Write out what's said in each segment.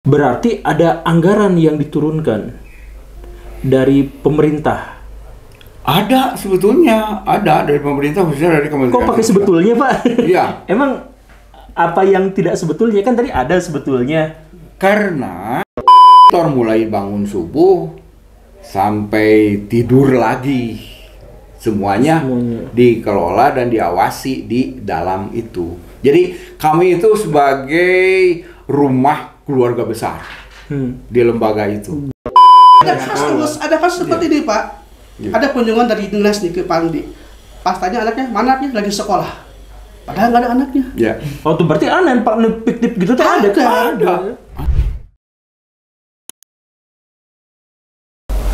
Berarti ada anggaran yang diturunkan dari pemerintah. Ada sebetulnya, ada dari pemerintah, khususnya dari Kementerian. Kok pakai sebetulnya, Pak? Iya. Emang apa yang tidak sebetulnya? Kan tadi ada sebetulnya. Karena mulai bangun subuh sampai tidur lagi, semuanya dikelola dan diawasi di dalam itu. Jadi kami itu sebagai rumah keluarga besar di lembaga itu. Ada kasus seperti ini, Pak. Ya. Ada kunjungan dari dinas nih ke Pandi. Pas tanya anaknya, mana anaknya? Lagi sekolah. Padahal nggak ada anaknya. Ya. Oh, tuh berarti aneh, Pak, fiktif gitu tuh ada kan? Ada.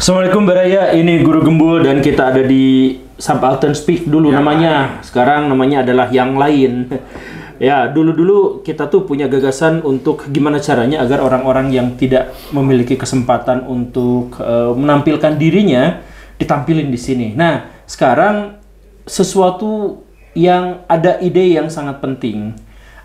Assalamualaikum Baraya, ini Guru Gembul dan kita ada di Subaltern Speak dulu namanya. Sekarang namanya adalah yang lain. Ya, dulu kita tuh punya gagasan untuk gimana caranya agar orang-orang yang tidak memiliki kesempatan untuk menampilkan dirinya ditampilin di sini. Nah, sekarang sesuatu yang ada ide yang sangat penting.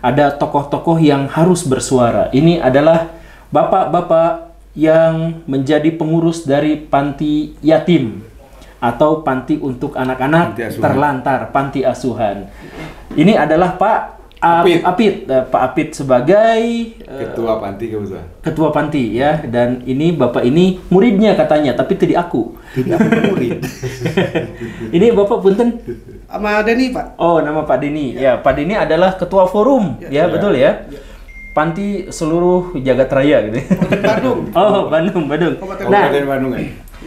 Ada tokoh-tokoh yang harus bersuara. Ini adalah bapak-bapak yang menjadi pengurus dari panti yatim atau panti untuk anak-anak terlantar, panti asuhan. Ini adalah Pak Apit, Pak Apit sebagai Ketua Panti kebetulan. Ketua Panti ya, dan ini Bapak ini muridnya katanya, tapi tidak aku. Tidak murid. Ini Bapak punten? Sama Denny, Pak. Oh, nama Pak Denny. Ya, Pak Denny adalah Ketua Forum, ya betul ya. Panti seluruh jagat raya gitu. Bandung. Oh, Bandung. Nah, Bandung.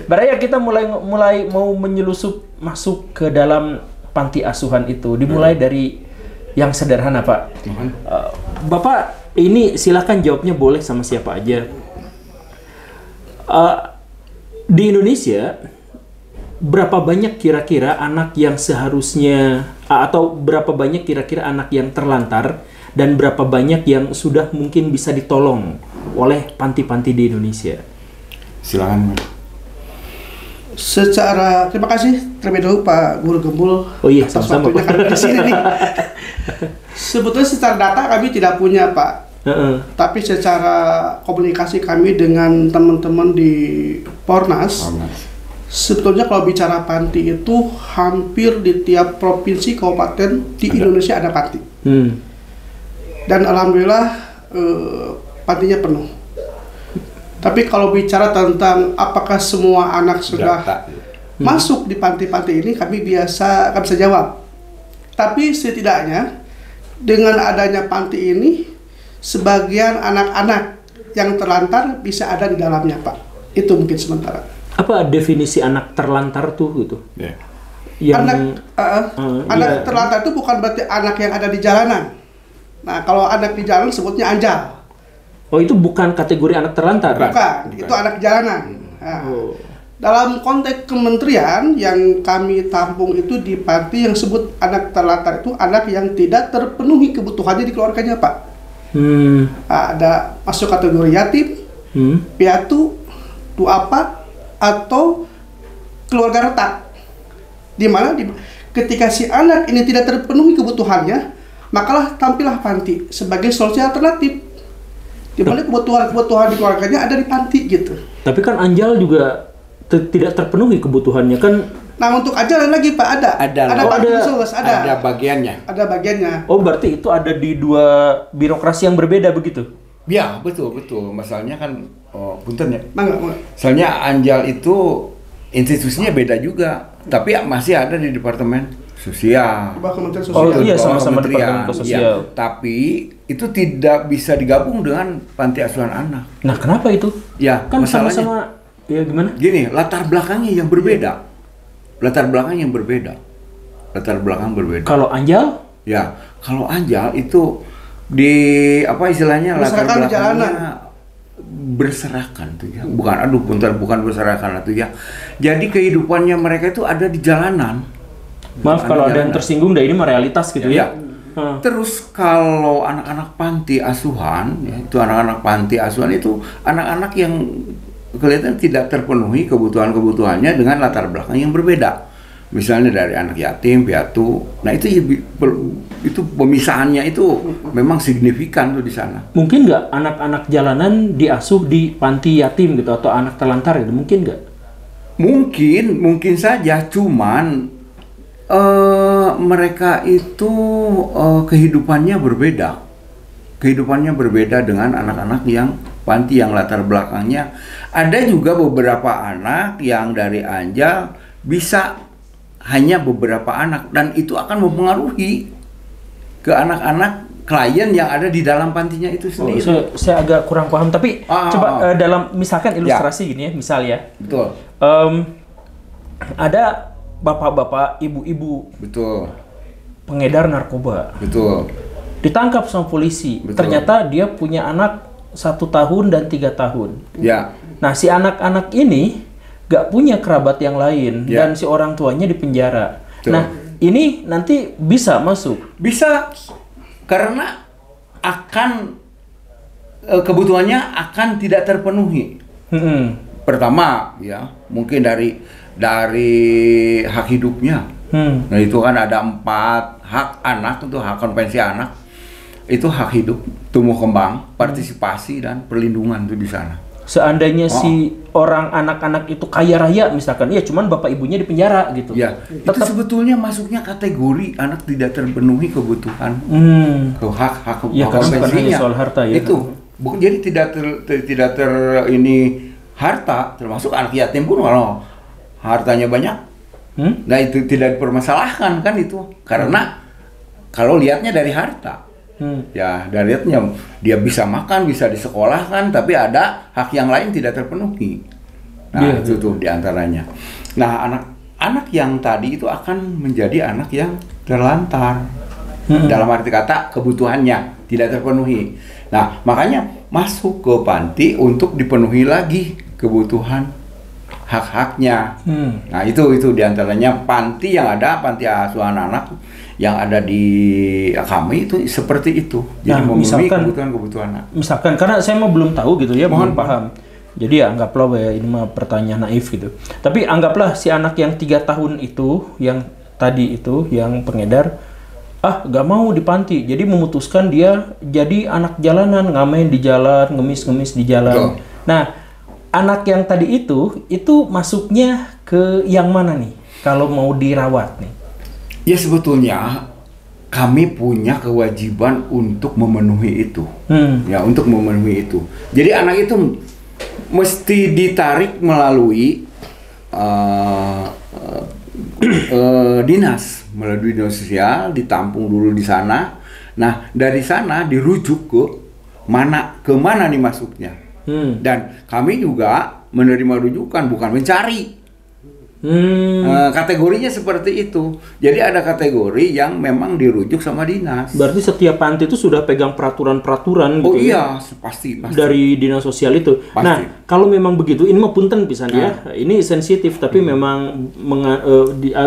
Baraya kita mulai mau menyelusup masuk ke dalam panti asuhan itu. Dimulai dari yang sederhana, Pak. Bapak ini silakan jawabnya boleh sama siapa aja. Di Indonesia berapa banyak kira-kira anak yang seharusnya atau berapa banyak kira-kira anak yang terlantar dan berapa banyak yang sudah mungkin bisa ditolong oleh panti-panti di Indonesia? Silakan. Terima kasih terlebih dahulu Pak Guru Gembul. Oh iya, atas sama-sama, waktunya Pak. kami di sini nih. Sebetulnya secara data kami tidak punya, Pak. Tapi secara komunikasi kami dengan teman-teman di Pornas, sebetulnya kalau bicara panti itu hampir di tiap provinsi kabupaten di Indonesia ada panti. Dan alhamdulillah pantinya penuh. Tapi kalau bicara tentang apakah semua anak sudah masuk di panti-panti ini, kami bisa jawab. Tapi setidaknya dengan adanya panti ini, sebagian anak-anak yang terlantar bisa ada di dalamnya, Pak. Itu mungkin sementara. Apa definisi anak terlantar tuh gitu? Yeah. Anak terlantar itu bukan berarti anak yang ada di jalanan. Nah, kalau anak di jalan sebutnya anjal. Oh, itu bukan kategori anak terlantar? Bukan. Itu anak jalanan. Nah, dalam konteks kementerian yang kami tampung itu di panti yang sebut anak terlantar itu anak yang tidak terpenuhi kebutuhannya di keluarganya, Pak. Ada masuk kategori yatim, piatu, duapat, atau keluarga retak. Di mana ketika si anak ini tidak terpenuhi kebutuhannya, makalah tampillah panti sebagai solusi alternatif. Di mana kebutuhan di keluarganya ada di panti gitu. Tapi kan anjal juga tidak terpenuhi kebutuhannya kan. Nah, untuk anjal lagi Pak ada panti khusus, ada bagiannya. Ada bagiannya. Oh, berarti itu ada di dua birokrasi yang berbeda begitu? Ya, betul. Masalahnya kan punten ya. Enggak. Soalnya anjal itu institusinya beda juga, tapi masih ada di Departemen Sosial. Kementerian Sosial. Oh iya, sama-sama Departemen Sosial. Ya, tapi itu tidak bisa digabung dengan panti asuhan anak. Nah, kenapa itu? Ya, kan masalahnya, sama-sama ya gimana? Gini, latar belakang yang berbeda. Kalau anjal? Ya, kalau anjal itu di apa istilahnya latar belakangnya berserakan tuh ya. Bukan berserakan tuh ya. Jadi kehidupannya mereka itu ada di jalanan. Maaf kalau ada yang tersinggung, ini mah realitas gitu ya. Terus kalau anak-anak panti asuhan, ya, itu anak-anak panti asuhan itu anak-anak yang kelihatan tidak terpenuhi kebutuhannya dengan latar belakang yang berbeda. Misalnya dari anak yatim, piatu. Nah itu itu pemisahannya itu memang signifikan tuh di sana. Mungkin nggak anak-anak jalanan diasuh di panti yatim gitu atau anak terlantar gitu, mungkin nggak? Mungkin saja, cuman mereka itu kehidupannya berbeda dengan anak-anak yang panti yang latar belakangnya. Ada juga beberapa anak yang dari Anjal bisa hanya beberapa anak, dan itu akan mempengaruhi ke anak-anak klien yang ada di dalam pantinya itu sendiri. Saya agak kurang paham, tapi coba dalam misalkan ilustrasi gini ya, misal ya. Betul. Ada bapak-bapak, ibu-ibu. Betul. Pengedar narkoba. Betul. Ditangkap sama polisi. Betul. Ternyata dia punya anak 1 tahun dan 3 tahun. Ya. Nah, si anak-anak ini gak punya kerabat yang lain dan si orang tuanya di penjara. Betul. Nah, ini nanti bisa masuk? Bisa, karena akan kebutuhannya akan tidak terpenuhi. Pertama, ya mungkin dari hak hidupnya. Nah, itu kan ada 4 hak anak, itu hak konvensi anak, itu hak hidup, tumbuh kembang, partisipasi dan perlindungan itu di sana. Seandainya si orang anak-anak itu kaya raya misalkan, ya cuman bapak ibunya di penjara gitu. Ya, itu sebetulnya masuknya kategori anak tidak terpenuhi kebutuhan, ke hak ya, konvensinya. Soal harta ya. Itu, jadi tidak ter ini harta, termasuk anak yatim pun kalau hartanya banyak, nah itu tidak dipermasalahkan kan itu, karena kalau lihatnya dari harta. Ya, dari lihatnya dia bisa makan, bisa disekolahkan, tapi ada hak yang lain tidak terpenuhi. Nah, itu tuh diantaranya. Nah, anak yang tadi itu akan menjadi anak yang terlantar. Dalam arti kata kebutuhannya tidak terpenuhi. Nah, makanya masuk ke panti untuk dipenuhi lagi kebutuhan hak-haknya. Nah, itu diantaranya panti yang ada, panti asuhan anak yang ada di kami itu seperti itu. Jadi memenuhi kebutuhan-kebutuhan. Misalkan, karena saya belum tahu gitu ya, mohon paham. Jadi ya anggaplah ya ini mah pertanyaan naif gitu. Tapi anggaplah si anak yang 3 tahun itu, yang tadi itu, yang pengedar, gak mau di panti. Jadi memutuskan dia jadi anak jalanan, ngamen di jalan, ngemis-ngemis di jalan. Betul. Nah, anak yang tadi itu masuknya ke yang mana nih? Kalau mau dirawat nih? Ya sebetulnya kami punya kewajiban untuk memenuhi itu, ya untuk memenuhi itu. Jadi anak itu mesti ditarik melalui dinas, melalui dinas sosial, ditampung dulu di sana. Nah dari sana dirujuk ke mana nih masuknya. Dan kami juga menerima rujukan, bukan mencari. Kategorinya seperti itu. Jadi ada kategori yang memang dirujuk sama dinas. Berarti setiap panti itu sudah pegang peraturan-peraturan gitu. Oh iya, pasti. Dari dinas sosial itu. Pasti. Nah, kalau memang begitu, ini mah punten pisan ya. Ini sensitif tapi memang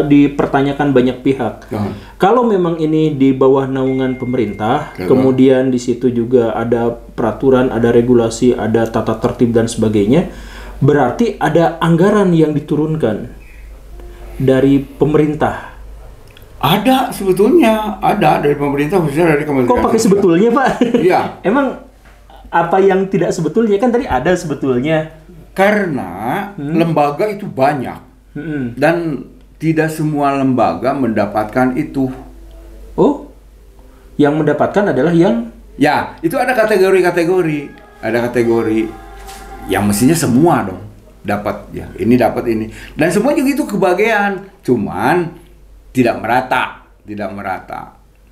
dipertanyakan banyak pihak. Kalau memang ini di bawah naungan pemerintah, kemudian di situ juga ada peraturan, ada regulasi, ada tata tertib dan sebagainya, berarti ada anggaran yang diturunkan dari pemerintah. Ada sebetulnya, ada dari pemerintah, khususnya dari Kementerian. Kok pakai sebetulnya, Pak? Iya. Emang apa yang tidak sebetulnya? Kan tadi ada sebetulnya. Karena lembaga itu banyak. Dan tidak semua lembaga mendapatkan itu. Oh? Yang mendapatkan adalah yang? Ya, itu ada kategori-kategori. Ada kategori yang mestinya semua dong dapat, ya ini dapat ini, dan semua juga itu kebagian, cuman tidak merata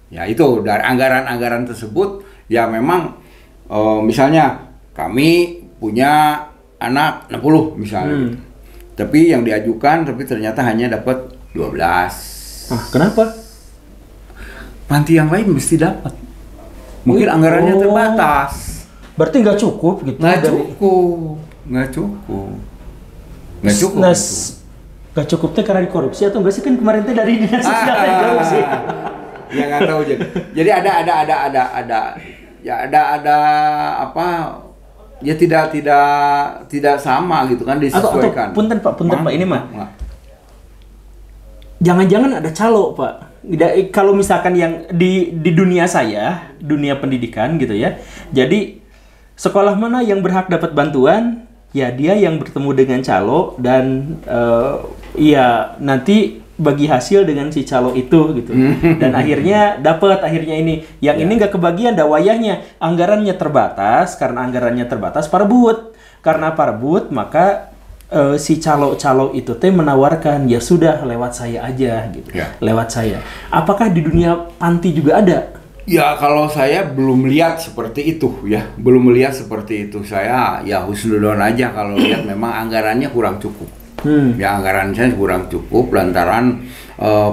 ya. Itu dari anggaran tersebut ya memang misalnya kami punya anak 60 misalnya gitu. Tapi yang diajukan tapi ternyata hanya dapat 12. Kenapa? Panti yang lain mesti dapat, mungkin anggarannya terbatas. Berarti nggak cukup gitu? Nggak cukup. Nggak cukupnya karena dikorupsi atau nggak sih? Kan kemarin tuh dari dinas sosial yang korupsi. Ya nggak tahu jadi ada apa? Ya tidak sama gitu kan, disesuaikan. Punten Pak, ini mah. Jangan-jangan ada calo Pak. Kalau misalkan yang di dunia saya, dunia pendidikan gitu ya. Jadi sekolah mana yang berhak dapat bantuan, ya dia yang bertemu dengan calo dan ya nanti bagi hasil dengan si calo itu gitu. Dan akhirnya ini yang ini nggak kebagian dawayahnya, anggarannya terbatas. Karena anggarannya terbatas parbut, karena parbut maka si calo itu teh menawarkan ya sudah lewat saya aja gitu, lewat saya. Apakah di dunia panti juga ada? Ya kalau saya belum lihat seperti itu ya, belum melihat seperti itu. Saya ya husnudon aja kalau lihat memang anggarannya kurang cukup. Ya anggaran saya kurang cukup lantaran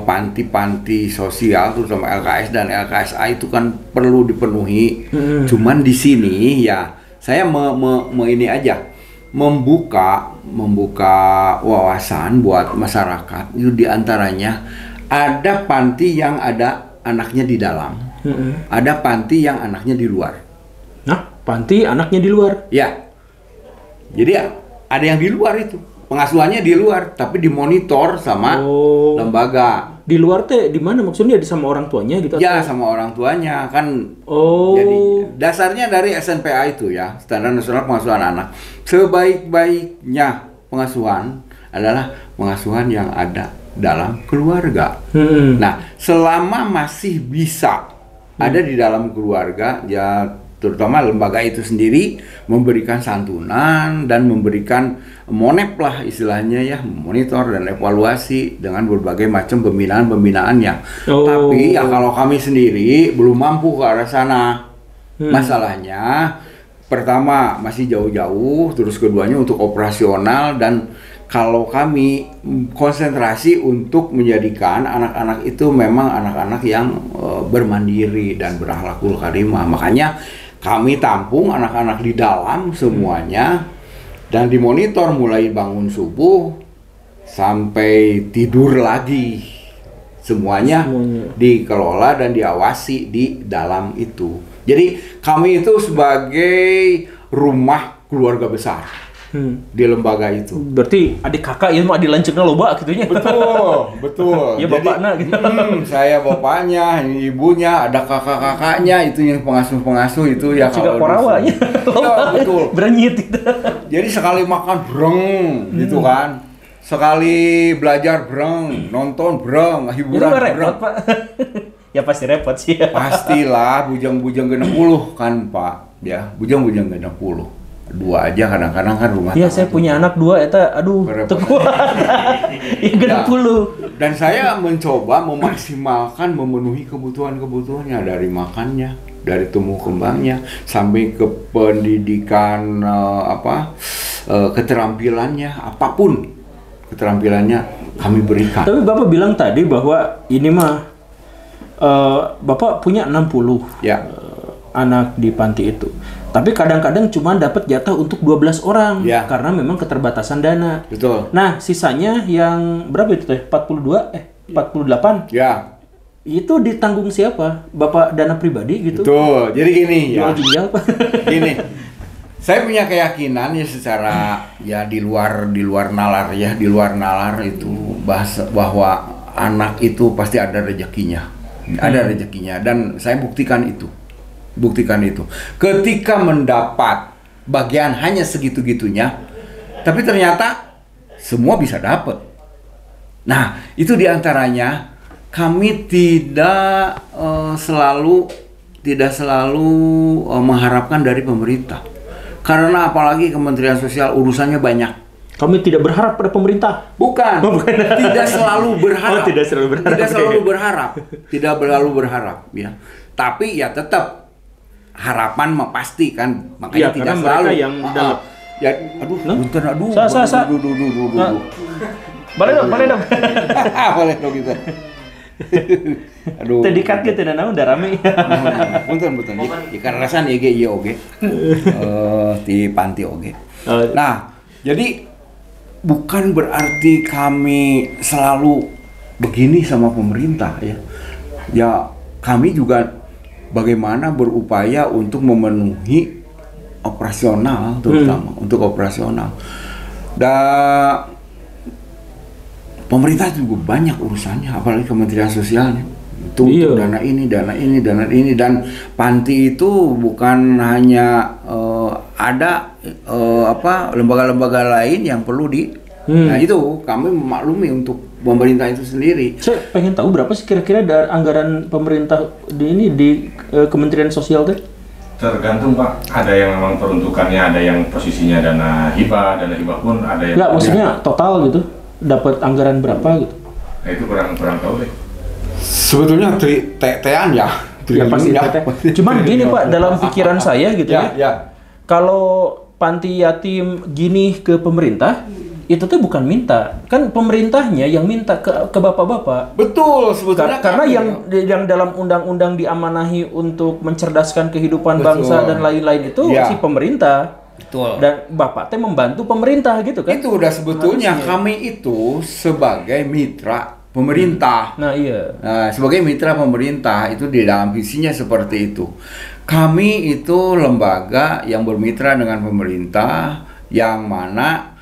panti-panti sosial terutama LKS dan LKSA itu kan perlu dipenuhi. Cuman di sini ya saya ini aja membuka wawasan buat masyarakat. Itu diantaranya ada panti yang ada anaknya di dalam, ada panti yang anaknya di luar. Nah, panti anaknya di luar? Ya, jadi ada yang di luar itu. Pengasuhannya di luar, tapi dimonitor sama lembaga. Di luar teh di mana maksudnya? Sama orang tuanya gitu? Ya, sama orang tuanya kan. Jadi dasarnya dari SNPA itu ya, Standar Nasional Pengasuhan Anak. Sebaik-baiknya pengasuhan adalah pengasuhan yang ada dalam keluarga. Nah, selama masih bisa ada di dalam keluarga, ya terutama lembaga itu sendiri memberikan santunan dan memberikan monep lah istilahnya ya, monitor dan evaluasi dengan berbagai macam pembinaannya. Tapi ya kalau kami sendiri belum mampu ke arah sana. Masalahnya pertama masih jauh-jauh, terus keduanya untuk operasional, dan kalau kami konsentrasi untuk menjadikan anak-anak itu memang anak-anak yang bermandiri dan berakhlakul karimah. Makanya kami tampung anak-anak di dalam semuanya dan dimonitor mulai bangun subuh sampai tidur lagi. Semuanya dikelola dan diawasi di dalam itu. Jadi kami itu sebagai rumah keluarga besar di lembaga itu. Berarti adik kakak ya mah dilanjutnya loba gitunya. Betul. Ya bapaknya gitu. Saya bapaknya, ini ibunya, ada kakak-kakaknya itu yang pengasuh-pengasuh itu ya kalau porawanya. Ya, betul. Beranyit gitu. Jadi sekali makan breng gitu kan. Sekali belajar breng, nonton breng, hiburan breng. Pak. Ya pasti repot sih. Pastilah bujang-bujang genep puluh kan Pak. Ya, bujang-bujang genep puluh. 2 aja kadang-kadang kan rumah. Iya, saya punya anak 2 eta aduh tekuat. Ya genep puluh. Dan saya mencoba memaksimalkan memenuhi kebutuhan-kebutuhannya dari makannya, dari tumbuh kembangnya sampai ke pendidikan keterampilannya, apapun keterampilannya kami berikan. Tapi Bapak bilang tadi bahwa ini mah Bapak punya 60 anak di panti itu. Tapi kadang-kadang cuma dapat jatah untuk 12 orang karena memang keterbatasan dana. Betul. Nah, sisanya yang berapa itu teh? 48? Ya. Itu ditanggung siapa? Bapak dana pribadi gitu? Betul. Jadi gini ya. Gini. Saya punya keyakinan ya secara ya di luar nalar ya, di luar nalar itu bahwa anak itu pasti ada rezekinya. Ada rezekinya dan saya buktikan itu. Ketika mendapat bagian hanya segitu-gitunya, tapi ternyata semua bisa dapat. Nah, itu diantaranya kami tidak selalu mengharapkan dari pemerintah. Karena apalagi Kementerian Sosial urusannya banyak. Kami tidak berharap pada pemerintah. Bukan. Tidak selalu berharap. Tidak selalu berharap ya. Tapi ya tetap harapan mah pasti kan, makanya tidak selalu yang dalam punten Boleh dong. Boleh dong kita. Aduh. Tadi kat gitu dan udah rame. Punten. Ikan rasan EG oge. Di panti oge. Nah, jadi bukan berarti kami selalu begini sama pemerintah ya. Ya, kami juga bagaimana berupaya untuk memenuhi operasional, terutama untuk operasional. Dan pemerintah juga banyak urusannya, apalagi Kementerian Sosialnya. itu untuk dana ini dan panti itu bukan hanya ada lembaga-lembaga lain yang perlu nah itu kami memaklumi untuk pemerintah itu sendiri. Saya pengen tahu berapa sih kira-kira dari anggaran pemerintah di Kementerian Sosial teh? Tergantung Pak, ada yang memang peruntukannya, ada yang posisinya dana hibah pun ada yang... Nggak, maksudnya total gitu, dapat anggaran berapa gitu? Nah itu kurang tahu deh. Sebetulnya tetean ya. Ya pasti tete. Cuman gini Pak, dalam pikiran saya gitu ya. Kalau panti yatim gini ke pemerintah, itu tuh bukan minta, kan pemerintahnya yang minta ke bapak-bapak. Betul, sebetulnya karena yang dalam undang-undang diamanahi untuk mencerdaskan kehidupan bangsa dan lain-lain itu si pemerintah. Betul. Dan bapak teh membantu pemerintah gitu kan? Itu udah sebetulnya kami itu sebagai mitra pemerintah. Nah iya. Nah, sebagai mitra pemerintah itu di dalam visinya seperti itu. Kami itu lembaga yang bermitra dengan pemerintah, yang mana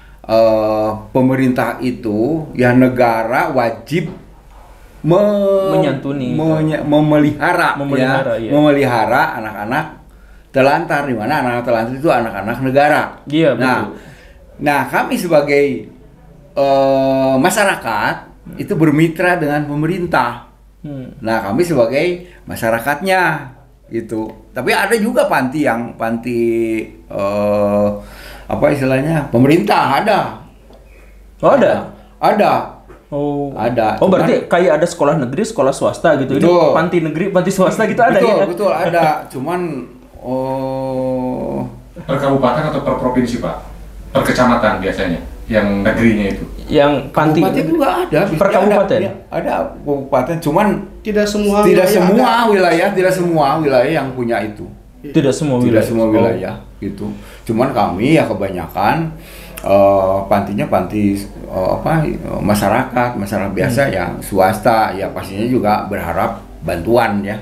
pemerintah itu ya negara wajib menyantuni, memelihara iya. anak-anak telantar, di mana anak-anak telantar itu anak-anak negara. Iya, betul. Nah kami sebagai masyarakat itu bermitra dengan pemerintah. Nah kami sebagai masyarakatnya itu. Tapi ada juga panti apa istilahnya pemerintah ada. Oh ada. Oh ada. Oh berarti kayak ada sekolah negeri, sekolah swasta gitu. Ini panti negeri, panti swasta gitu ada ya? Betul ada. Cuman per kabupaten atau per provinsi Pak? Per kecamatan biasanya yang negerinya itu. Yang panti kabupaten juga ada. Per kabupaten. Ada kabupaten, cuman tidak semua wilayah yang punya itu. Tidak semua wilayah gitu. Cuman kami ya kebanyakan pantinya panti masyarakat biasa yang swasta ya pastinya juga berharap bantuan ya.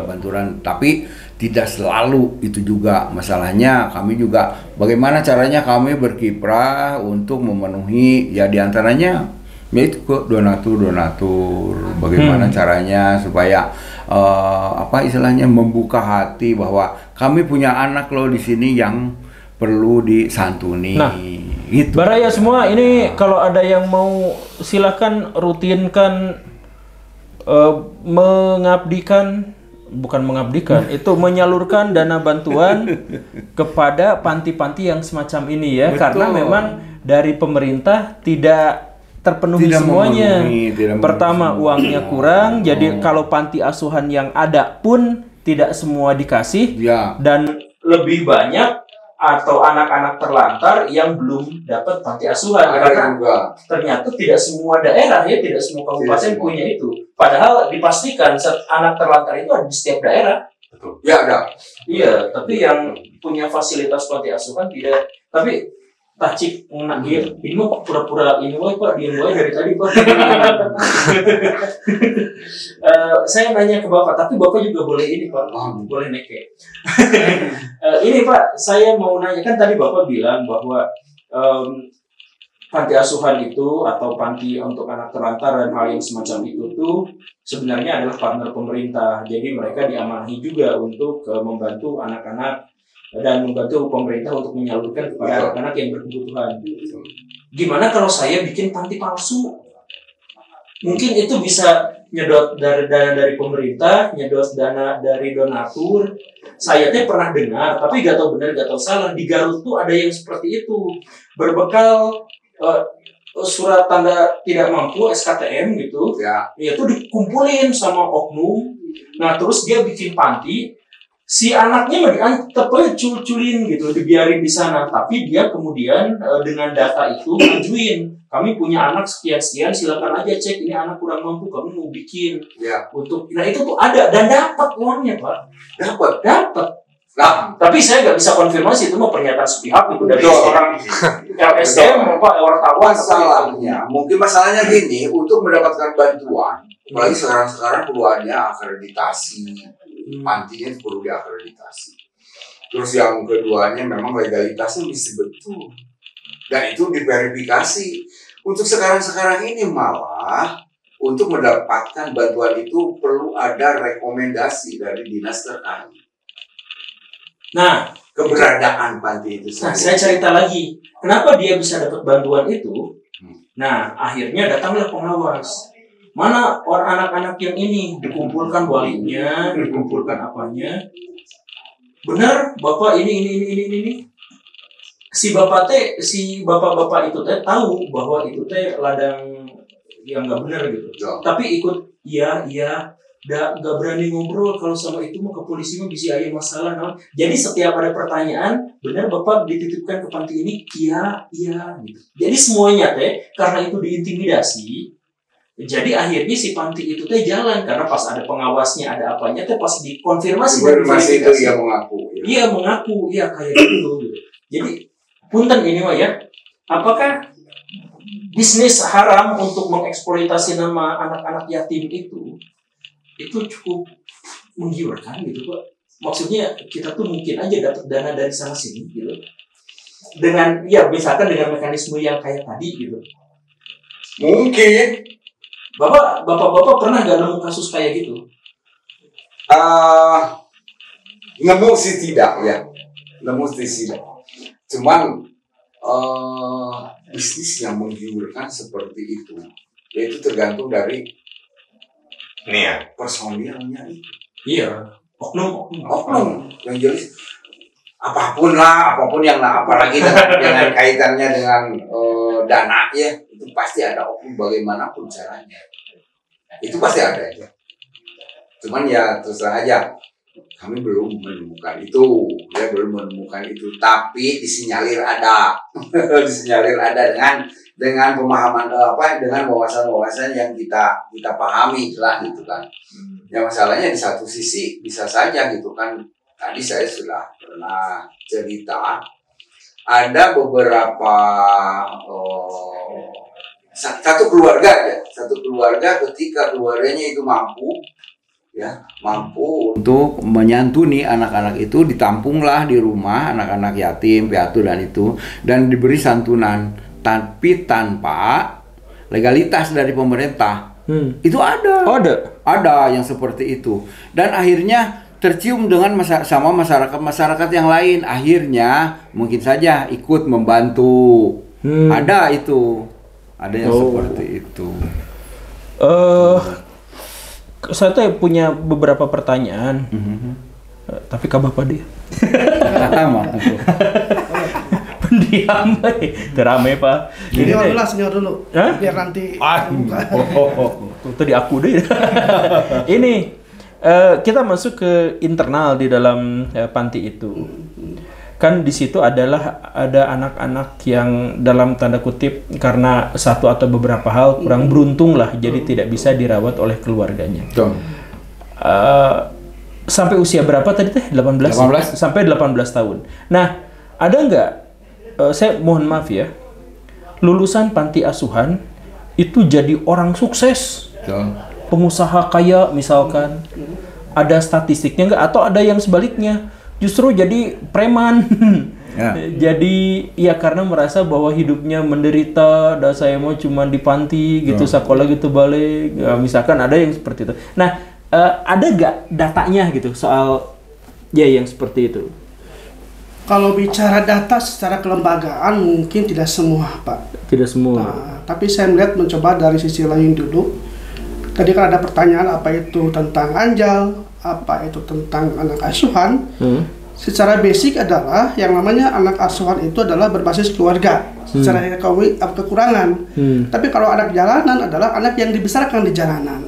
Bantuan, tapi tidak selalu itu juga masalahnya. Kami juga bagaimana caranya kami berkiprah untuk memenuhi ya diantaranya yaitu ke donatur bagaimana caranya supaya istilahnya membuka hati bahwa kami punya anak loh di sini yang perlu disantuni. Nah, gitu. Baraya semua ini kalau ada yang mau silakan rutinkan itu menyalurkan dana bantuan kepada panti-panti yang semacam ini ya. Betul. Karena memang dari pemerintah tidak terpenuhi semuanya. Pertama uangnya kurang, jadi kalau panti asuhan yang ada pun tidak semua dikasih dan lebih banyak atau anak-anak terlantar yang belum dapat panti asuhan karena ternyata tidak semua daerah ya, tidak semua kabupaten punya itu. Padahal dipastikan anak terlantar itu ada di setiap daerah. Betul. Ya ada. Iya, tapi yang punya fasilitas panti asuhan tidak. Tapi Tacik dia ini mah pura-pura ini Pak dia dari tadi Pak. Saya nanya ke Bapak, tapi Bapak juga boleh ini Pak, boleh neke. Ini Pak, saya mau nanya kan tadi Bapak bilang bahwa panti asuhan itu atau panti untuk anak terlantar dan hal yang semacam itu tuh sebenarnya adalah partner pemerintah. Jadi mereka diamanahi juga untuk membantu anak-anak dan membantu pemerintah untuk menyalurkan kepada anak-anak yang berkebutuhan. Gimana kalau saya bikin panti palsu? Mungkin itu bisa nyedot dana dari pemerintah, nyedot dana dari donatur. Saya tuh pernah dengar, tapi gak tahu benar gak tahu salah. Di Garut tuh ada yang seperti itu. Berbekal surat tanda tidak mampu SKTM gitu. Itu dikumpulin sama oknum. Nah terus dia bikin panti. Si anaknya culin gitu, dibiarin di sana. Tapi dia kemudian dengan data itu ngajuin, kami punya anak sekian-sekian, silakan aja cek ini anak kurang mampu, kami mau bikin untuk. Nah itu tuh ada dan dapat uangnya Pak, dapat. Nah, tapi saya nggak bisa konfirmasi itu mau pernyataan sepihak itu dari seorang LSM apa wartawan. Mungkin masalahnya gini, untuk mendapatkan bantuan, apalagi sekarang keluarnya akreditasi. Pantinya perlu diakreditasi. Terus yang keduanya memang legalitasnya mesti betul dan itu diverifikasi. Untuk sekarang ini malah untuk mendapatkan bantuan itu perlu ada rekomendasi dari dinas terkait. Nah, keberadaan panti itu sendiri. Nah, saya cerita lagi, kenapa dia bisa dapat bantuan itu? Nah, akhirnya datanglah pengawas. Mana orang anak-anak yang ini dikumpulkan walinya, dikumpulkan apanya? Benar, bapak ini. Si bapak-bapak itu teh tahu bahwa itu teh ladang yang nggak benar gitu. Tapi ikut, iya, nggak berani ngobrol kalau sama itu mau ke polisi mah bisa ada masalah. No? Jadi setiap ada pertanyaan, benar bapak dititipkan ke panti ini, iya gitu. Jadi semuanya teh karena itu diintimidasi. Jadi akhirnya si panti itu teh jalan karena pas ada pengawasnya, ada apanya teh pas dikonfirmasi itu dia mengaku. Iya mengaku, iya kayak gitu. Jadi punten ini mah ya, apakah bisnis haram untuk mengeksploitasi nama anak-anak yatim itu cukup menggiurkan gitu Pak? Maksudnya kita tuh mungkin aja dapat dana dari sana sini gitu. Dengan ya misalkan dengan mekanisme yang kayak tadi gitu. Mungkin. Bapak pernah nggak nemu kasus kayak gitu? Nemu sih tidak ya. Cuman bisnis yang menggiurkan seperti itu, yaitu tergantung dari personilnya itu. Iya, oknum yang jelas apapun yang apalagi dengan kaitannya dengan dana ya, itu pasti ada oknum bagaimanapun caranya. Itu pasti ada ya. Cuman ya terus aja kami belum menemukan itu, tapi disinyalir ada dengan pemahaman dengan wawasan yang kita pahami lah gitu kan. Ya masalahnya di satu sisi bisa saja gitu kan. Tadi saya sudah pernah cerita ada beberapa satu keluarga ketika keluarganya itu mampu untuk menyantuni anak-anak itu, ditampunglah di rumah anak-anak yatim, piatu dan diberi santunan, tapi tanpa legalitas dari pemerintah. Itu ada yang seperti itu, dan akhirnya tercium dengan sama masyarakat yang lain, akhirnya mungkin saja ikut membantu. Ada yang seperti itu. Saya punya beberapa pertanyaan, tapi kah Bapak dia? Pendiam, teramai Pak. Senior dulu, biar nanti. Itu di aku deh. Ini kita masuk ke internal di dalam panti itu. Kan di situ ada anak-anak yang dalam tanda kutip karena satu atau beberapa hal kurang beruntung lah, jadi tidak bisa dirawat oleh keluarganya. Sampai usia berapa tadi teh? 18? Sampai 18 tahun. Nah, ada nggak, saya mohon maaf ya, lulusan panti asuhan itu jadi orang sukses, pengusaha kaya misalkan, ada statistiknya nggak? Atau ada yang sebaliknya? Justru jadi preman. Jadi ya karena merasa bahwa hidupnya menderita, dan saya mau cuma di panti gitu, sekolah gitu balik. Ya, misalkan ada yang seperti itu. Nah, ada gak datanya gitu soal yang seperti itu? Kalau bicara data secara kelembagaan mungkin tidak semua Pak. Tidak semua. Nah, tapi saya melihat mencoba dari sisi lain dulu. Tadi kan ada pertanyaan apa itu tentang anjal, apa itu tentang anak asuhan. Secara basic adalah yang namanya anak asuhan itu adalah berbasis keluarga. Secara ekonomi kekurangan. Tapi kalau anak jalanan adalah anak yang dibesarkan di jalanan.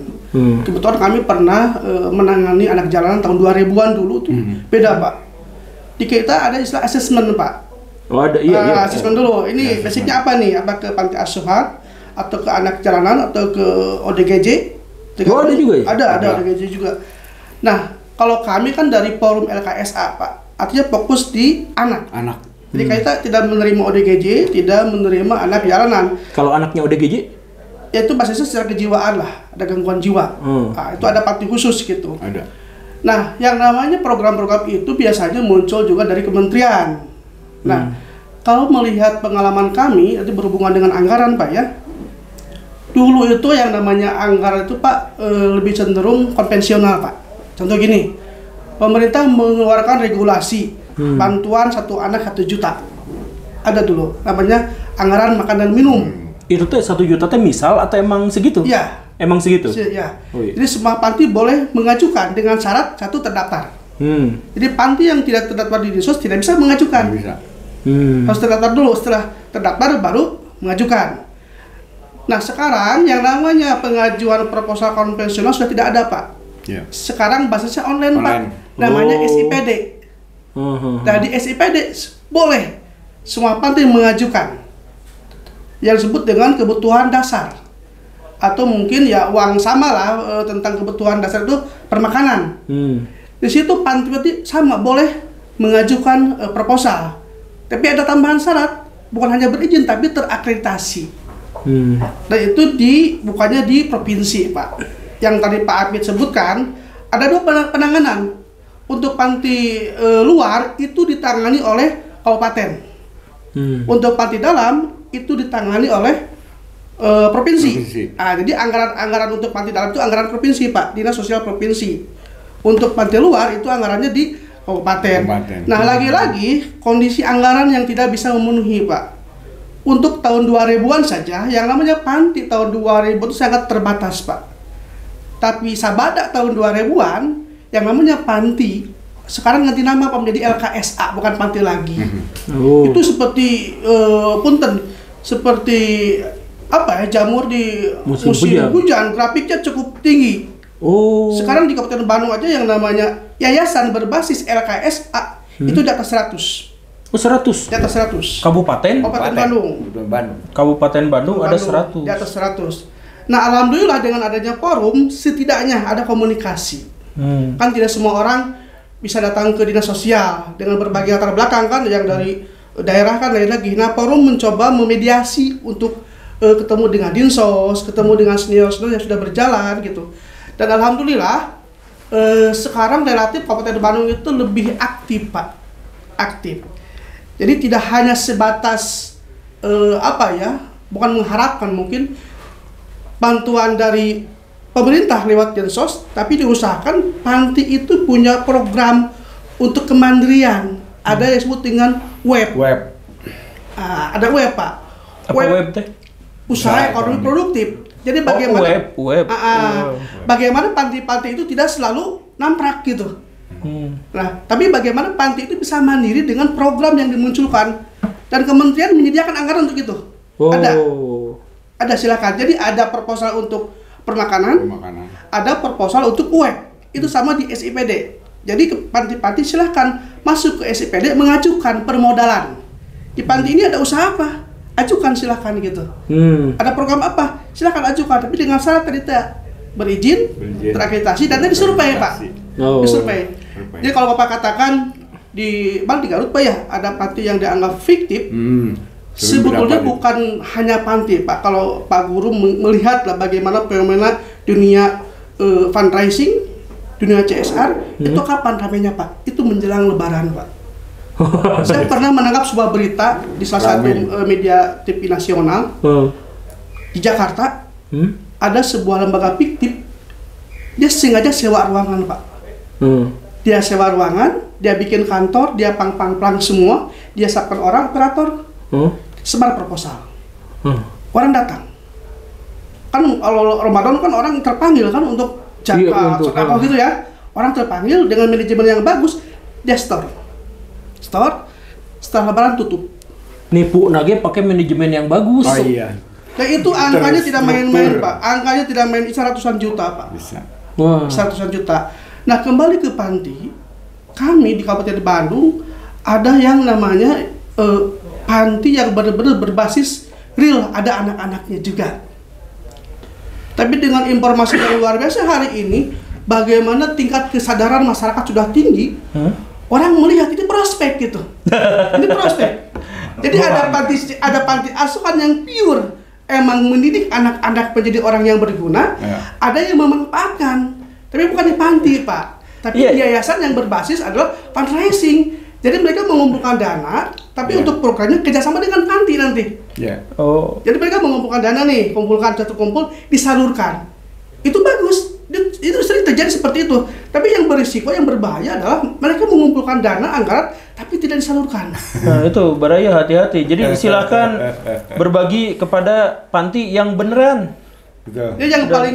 Kebetulan kami pernah menangani anak jalanan tahun 2000-an dulu tuh. Beda Pak. Di kita ada istilah asesmen Pak. Oh ada, iya. Asesmen dulu. Ini basicnya apa nih? Apa ke panti asuhan atau ke anak jalanan atau ke ODGJ? Ada juga ya? Ada ODGJ juga. Nah, kalau kami kan dari forum LKSA Pak, artinya fokus di anak. Jadi kita tidak menerima ODGJ, tidak menerima anak jalanan. Kalau anaknya ODGJ? Ya itu basisnya secara kejiwaan lah, ada gangguan jiwa. Nah, itu ada panti khusus gitu. Ada. Nah, yang namanya program-program itu biasanya muncul juga dari kementerian. Nah, kalau melihat pengalaman kami, nanti berhubungan dengan anggaran Pak ya, Dulu itu yang namanya anggaran itu Pak lebih cenderung konvensional Pak. Contoh gini, pemerintah mengeluarkan regulasi bantuan 1 anak 1 juta. Ada dulu namanya anggaran makan dan minum. Itu tuh 1 juta teh misal atau emang segitu? Iya. Emang segitu? Iya. Oh, iya. Jadi semua panti boleh mengajukan dengan syarat 1 terdaftar. Jadi panti yang tidak terdaftar di Dinsos tidak bisa mengajukan. Bisa. Harus terdaftar dulu, setelah terdaftar baru mengajukan. Nah sekarang yang namanya pengajuan proposal konvensional sudah tidak ada Pak. Ya. Sekarang basisnya online. Pak. Namanya SIPD. Nah di SIPD boleh semua panti mengajukan yang disebut dengan kebutuhan dasar, atau mungkin ya uang sama lah tentang kebutuhan dasar itu permakanan. Di situ panti sama boleh mengajukan proposal, tapi ada tambahan syarat, bukan hanya berizin tapi terakreditasi. Dan itu bukannya di provinsi Pak. Yang tadi Pak Apit sebutkan ada 2 penanganan. Untuk panti luar itu ditangani oleh kabupaten. Untuk panti dalam itu ditangani oleh provinsi. Nah, jadi anggaran untuk panti dalam itu anggaran provinsi Pak, Dinas Sosial Provinsi. Untuk panti luar itu anggarannya di kabupaten. Nah lagi-lagi kondisi anggaran yang tidak bisa memenuhi Pak. Untuk tahun 2000-an saja yang namanya panti tahun 2000 itu sangat terbatas Pak. Tapi sabada tahun 2000-an yang namanya panti sekarang ganti nama Pak menjadi LKSA, bukan panti lagi. Itu seperti seperti apa ya, jamur di musim hujan, grafiknya cukup tinggi. Sekarang di Kabupaten Bandung aja yang namanya yayasan berbasis LKSA itu di atas 100. 100? Di atas 100. Kabupaten Bandung. Kabupaten Bandung ada 100. Di atas 100. Nah alhamdulillah dengan adanya forum setidaknya ada komunikasi. Kan tidak semua orang bisa datang ke dinas sosial dengan berbagai latar belakang kan, yang dari daerah kan lain lagi. Nah forum mencoba memediasi untuk ketemu dengan dinsos, ketemu dengan senior-senior yang sudah berjalan gitu. Dan alhamdulillah sekarang relatif Kabupaten Bandung itu lebih aktif Pak, aktif. Jadi tidak hanya sebatas bukan mengharapkan mungkin bantuan dari pemerintah lewat Dinsos, tapi diusahakan panti itu punya program untuk kemandirian. Ada yang disebut dengan web. Ada web Pak. Apa web teh? Usaha ekonomi produktif. Jadi bagaimana bagaimana panti-panti itu tidak selalu namprak gitu. Nah, tapi bagaimana panti itu bisa mandiri dengan program yang dimunculkan, dan kementerian menyediakan anggaran untuk itu. Ada silakan. Jadi ada proposal untuk permakanan. Ada proposal untuk web. Itu sama di SIPD. Jadi panti-panti silakan masuk ke SIPD mengajukan permodalan. Di panti ini ada usaha apa? Ajukan silakan gitu. Ada program apa? Silakan ajukan, tapi dengan syarat tadi berizin, terakreditasi, dan disurvei Pak. Disurvei. Jadi kalau Bapak katakan di Garut Pak ya, ada panti yang dianggap fiktif. Sebetulnya bukan hanya panti Pak. Kalau Pak Guru melihat lah bagaimana fenomena dunia fundraising, dunia CSR, itu kapan ramenya Pak? Itu menjelang Lebaran Pak. Saya pernah menangkap sebuah berita di salah satu media TV nasional di Jakarta. Ada sebuah lembaga fiktif, dia sengaja sewa ruangan Pak. Dia sewa ruangan, dia bikin kantor, dia plang semua, dia siapkan orang operator, sebar proposal. Orang datang. Kan kalau Ramadan kan orang terpanggil kan untuk zakat, sedekah gitu ya. Orang terpanggil dengan manajemen yang bagus, dia store. Setelah Lebaran tutup. Nipu nage pakai manajemen yang bagus. Nah itu angkanya tidak main-main Pak. Angkanya tidak main, bisa ratusan juta Pak. Bisa. Ratusan juta. Nah kembali ke panti, kami di Kabupaten Bandung ada yang namanya panti yang benar-benar berbasis real, ada anak-anaknya juga. Tapi dengan informasi yang luar biasa hari ini, bagaimana tingkat kesadaran masyarakat sudah tinggi, orang melihat ini prospek gitu. Ini prospek. Jadi ada panti asuhan yang pure, emang mendidik anak-anak menjadi orang yang berguna. Ada yang memanfaatkan, tapi bukan di panti Pak, tapi di yayasan yang berbasis adalah fundraising. Jadi mereka mengumpulkan dana, tapi untuk programnya kerjasama dengan panti nanti. Oh. Jadi mereka mengumpulkan dana nih, kumpulkan satu kumpul, disalurkan. Itu bagus. Itu sering terjadi seperti itu. Tapi yang berisiko, yang berbahaya adalah mereka mengumpulkan dana anggaran tapi tidak disalurkan. Nah itu bahaya, hati-hati. Jadi silakan berbagi kepada panti yang beneran. Jadi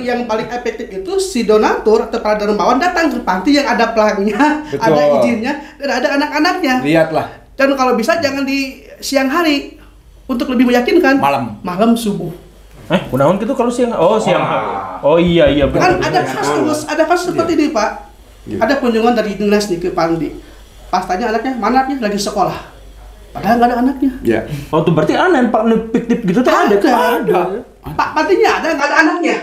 yang paling efektif itu si donatur atau para dermawan datang ke panti yang ada pelangnya, ada izinnya, dan ada anak-anaknya. Lihatlah. Dan kalau bisa jangan di siang hari untuk lebih meyakinkan. Malam subuh. Kunaon gitu kalau siang? Oh siang. Oh iya Kan benar. ada kasus seperti ini Pak. Ada kunjungan dari dinas nih ke panti. Pas tanya anaknya, mana anaknya? Lagi sekolah. Padahal nggak ada anaknya. Oh tuh berarti aneh Pak, fiktif gitu tuh ada. Pak, pantinya ada, nggak ada anaknya.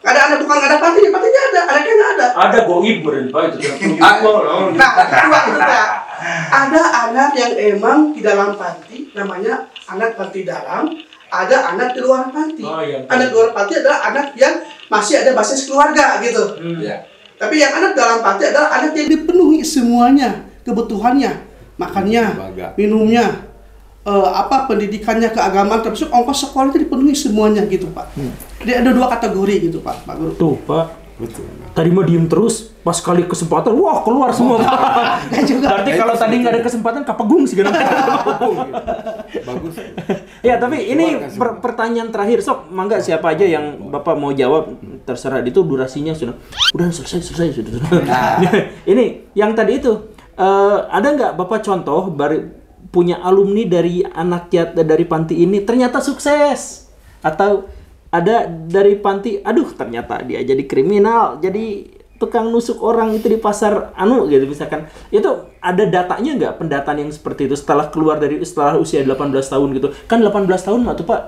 Nggak ada anak, bukan nggak ada pantinya ada, anaknya nggak ada. Ada goib beren Pak itu. Nah, kedua itu Pak. Ada anak yang emang di dalam panti, namanya anak panti dalam. Ada anak di luar panti. Anak di luar panti adalah anak yang masih ada basis keluarga gitu. Tapi yang anak dalam panti adalah anak yang dipenuhi semuanya kebutuhannya, makannya, minumnya, pendidikannya, keagamaan, termasuk ongkos sekolah itu dipenuhi semuanya gitu Pak. Jadi ada 2 kategori gitu Pak Guru. Tuh Pak. Betul. Tadi mau diem terus, pas kali kesempatan, wah keluar semua. Berarti kalau tadi nggak ada kesempatan, kapegung sih kan? Bagus. Ya tapi ini pertanyaan terakhir, sok mangga siapa aja yang Bapak mau jawab, terserah. Itu durasinya sudah selesai sudah. Ini yang tadi itu, ada nggak Bapak contoh punya alumni dari dari panti ini ternyata sukses, atau ada dari panti, aduh ternyata dia jadi kriminal, jadi tukang nusuk orang itu di pasar gitu misalkan. Itu ada datanya nggak, pendataan yang seperti itu setelah usia 18 tahun gitu. Kan 18 tahun tuh Pak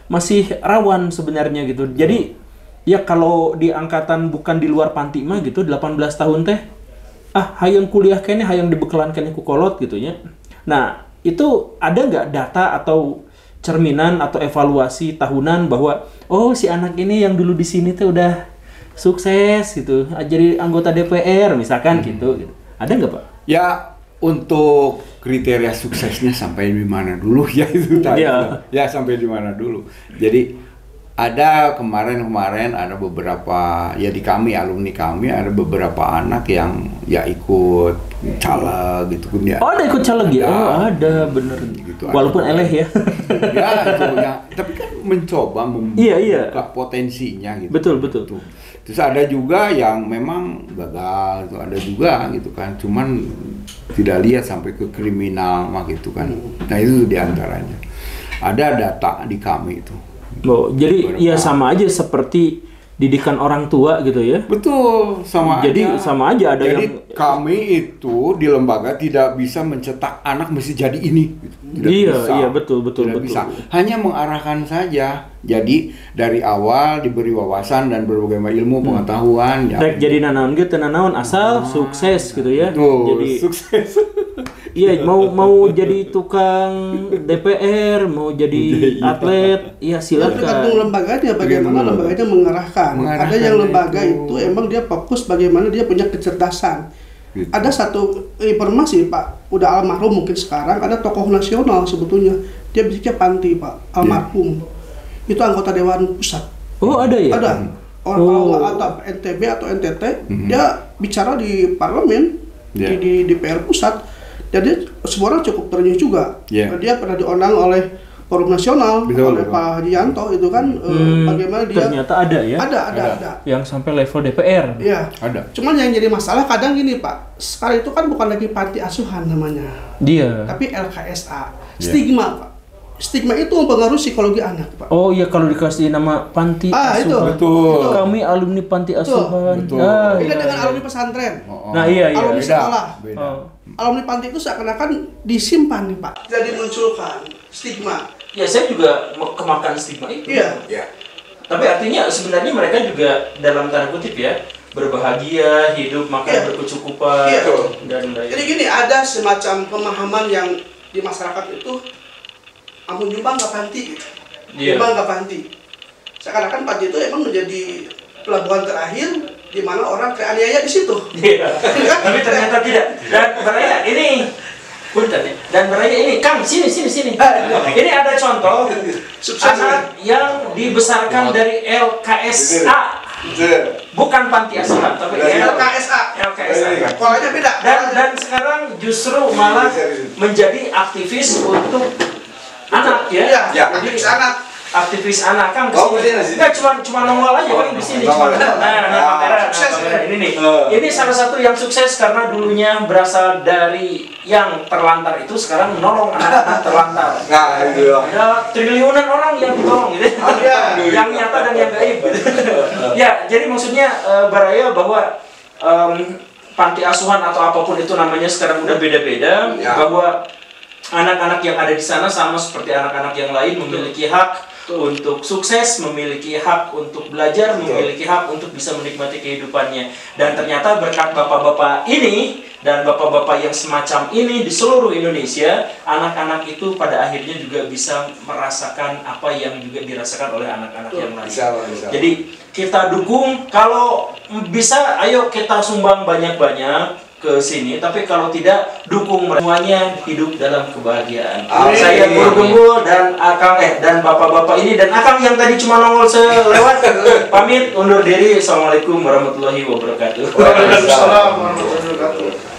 masih rawan sebenarnya gitu. Jadi ya kalau di angkatan bukan di luar panti mah gitu 18 tahun teh hayang kuliah kene, hayang dibekalan kene ku kolot gitu ya. Nah, itu ada nggak data atau cerminan atau evaluasi tahunan bahwa si anak ini yang dulu di sini tuh udah sukses gitu, jadi anggota DPR misalkan gitu. Ada nggak Pak? Ya untuk kriteria suksesnya sampai di mana dulu ya itu tadi. Ya sampai di mana dulu. Jadi ada kemarin ada beberapa ya di alumni kami ada beberapa anak yang ya ikut caleg gitu kan ya. Oh ada ikut caleg ya? Ada bener gitu. Walaupun eleh ya. Ya itu ya. Tapi kan mencoba membuka potensinya gitu. Betul. Terus ada juga yang memang gagal, itu ada juga gitu kan. Cuman tidak lihat sampai ke kriminal mah gitu kan. Nah itu diantaranya. Ada data di kami itu. Jadi ya sama aja seperti didikan orang tua gitu ya. Betul, sama aja ada jadi yang kami itu di lembaga tidak bisa mencetak anak mesti jadi ini gitu. Iya, betul. Bisa. Hanya mengarahkan saja. Jadi dari awal diberi wawasan dan berbagai ilmu pengetahuan ya. Jadi nanaon gitu, asal sukses gitu ya. Jadi sukses. Iya, mau jadi tukang DPR, mau jadi atlet, ya silakan. Tergantung lembaganya, bagaimana lembaganya mengarahkan. Ada yang lembaga itu emang dia fokus bagaimana dia punya kecerdasan. Gitu. Ada satu informasi Pak, udah almarhum mungkin sekarang, ada tokoh nasional sebetulnya. Dia bisiknya panti Pak, almarhum. Itu anggota Dewan Pusat. Oh ada ya? Ada. Orang atau NTB atau NTT, dia bicara di parlemen, di DPR Pusat. Jadi semua orang cukup ternyuh juga. Dia pernah diundang oleh Forum Nasional oleh Pak Haji Yanto itu kan bagaimana dia ternyata ada ya? Ada. Yang sampai level DPR. Iya. Ada. Cuman yang jadi masalah kadang gini Pak, sekarang itu kan bukan lagi panti asuhan namanya. Dia. Tapi LKSA. Stigma Pak. Stigma itu mempengaruhi psikologi anak Pak. Oh iya, kalau dikasih nama panti asuhan. Itu. Betul. Kami alumni panti asuhan. Betul. Beda dengan alumni pesantren. Nah iya. Alumni sekolah. Beda. Alumni panti itu seakan-akan disimpan nih Pak. Jadi munculkan stigma. Ya saya juga kemakan stigma itu. Iya. Tapi artinya sebenarnya mereka juga dalam tanda kutip ya berbahagia, hidup makan berkecukupan. Dan jadi gini, ada semacam pemahaman yang di masyarakat itu ampun nyumbang nggak panti gitu. Nyumbang nggak panti. Seakan-akan panti itu emang menjadi pelabuhan terakhir di mana orang teraniaya di situ. Iya. Tapi ternyata tidak. Dan Baraya ini punten ya. Dan Baraya ini Kang sini. Ini ada contoh anak yang dibesarkan dari LKSA. Bukan panti asuhan, tapi LKSA. Polanya beda. Dan sekarang justru malah menjadi aktivis untuk anak ya. Iya, aktivis anak. Aktivis anak Kang kesini. Enggak cuma nongol aja kan di sini cuma. Kamera ini nih. Ini salah satu yang sukses karena dulunya berasal dari yang terlantar itu sekarang menolong anak-anak terlantar. Nah, itu ya. Ada triliunan orang yang ditolong gitu. Yang nyata dan yang gaib gitu. Ya, jadi maksudnya Baraya bahwa panti asuhan atau apapun itu namanya sekarang udah beda-beda, bahwa anak-anak yang ada di sana sama seperti anak-anak yang lain memiliki hak untuk sukses, memiliki hak untuk belajar, memiliki hak untuk bisa menikmati kehidupannya. Dan ternyata berkat bapak-bapak ini dan bapak-bapak yang semacam ini di seluruh Indonesia, anak-anak itu pada akhirnya juga bisa merasakan apa yang juga dirasakan oleh anak-anak yang lain. Bisa. Jadi kita dukung, kalau bisa ayo kita sumbang banyak-banyak ke sini, tapi kalau tidak dukung semuanya hidup dalam kebahagiaan. Saya Guru Gembul dan Akang dan bapak-bapak ini dan Akang yang tadi cuma nongol selewat pamit undur diri. Assalamualaikum warahmatullahi wabarakatuh. Waalaikumsalam warahmatullahi wabarakatuh.